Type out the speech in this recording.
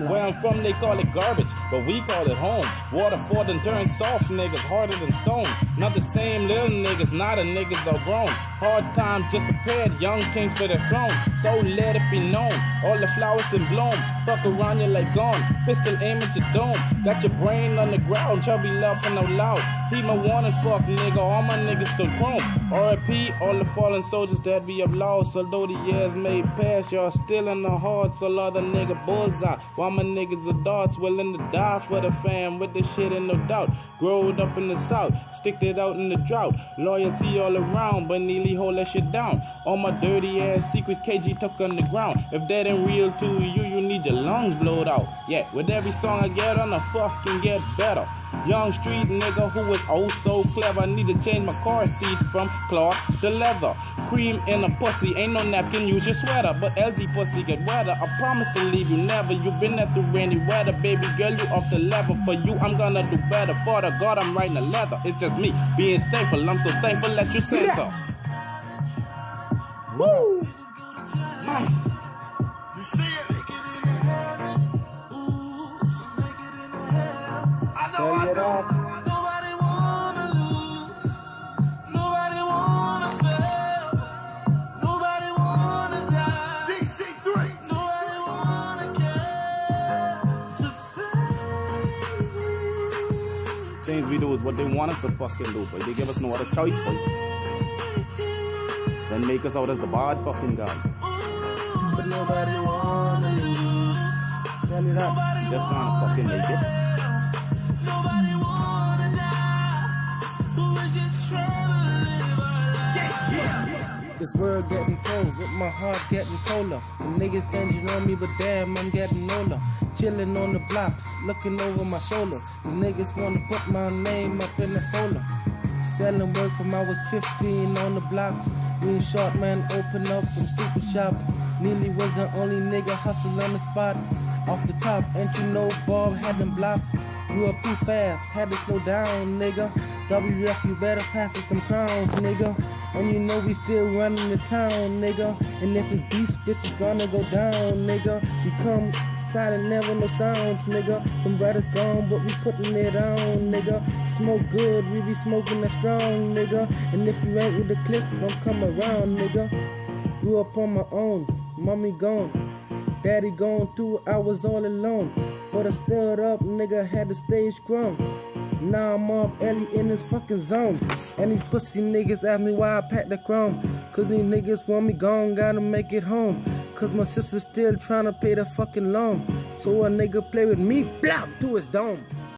Where I'm from, they call it garbage, but we call it home. Water poured and turned soft niggas, harder than stone. Not the same little niggas, not a niggas are grown. Hard times just prepared, young kings for the throne. So let it be known, all the flowers been blown. Fuck around you like gone, pistol aim at your dome. Got your brain on the ground, chubby laughing out loud. He my wanted fuck nigga, all my niggas still chrome. R.I.P. all the fallen soldiers that be up lost. Although the years may pass, y'all still in the heart. So other nigga bullseye, while my niggas are darts, willing to die for the fam with the shit and no doubt. Growed up in the south, sticked it out in the drought. Loyalty all around, but nearly hold that shit down. All my dirty ass secrets KG tuck underground. If that ain't real to you, you need your lungs blowed out. Yeah, with every song I get on, I fucking get better. Young street nigga who is oh so clever. I need to change my car seat from cloth to leather. Cream in a pussy, ain't no napkin, use your sweater. But LG pussy get wetter, I promise to leave you never. You been there through rainy weather, baby girl, you off the level. For you, I'm gonna do better. For the God, I'm writing a leather. It's just me being thankful, I'm so thankful that you sent her. Woo! Man. You see it? Nobody wanna lose. Nobody wanna fail. Nobody wanna die. DC3. Nobody wanna care. To Things we do is what they want us to fucking do, but they give us no other choice, boy. Then make us out as the bad fucking guy. But nobody wanna lose. Tell me that. Just trying to fucking make it. Nobody wanna die. We're just trying to live our life. This world getting cold, with my heart getting colder. The niggas changing on me, but damn, I'm getting older. Chilling on the blocks, looking over my shoulder. The niggas wanna put my name up in the folder. Selling work from I was 15 on the blocks. Green short man open up from stupid shop. Nearly was the only nigga hustle on the spot. Off the top, and you know Bob had them blocks. Grew up too fast, had to slow down, nigga. WF, you better pass us some crowns, nigga. And you know we still running the town, nigga. And if it's beast, bitch, it's gonna go down, nigga. We come silent, never no sounds, nigga. Some brothers gone, but we putting it on, nigga. Smoke good, we be smoking that strong, nigga. And if you ain't with the clique, don't come around, nigga. Grew up on my own, mommy gone. Daddy gone through, I was all alone. But I stood up, nigga, had the stage grown. Now I'm up early in this fucking zone. And these pussy niggas ask me why I pack the chrome. Cause these niggas want me gone, gotta make it home. Cause my sister's still tryna pay the fucking loan. So a nigga play with me, blah, to his dome.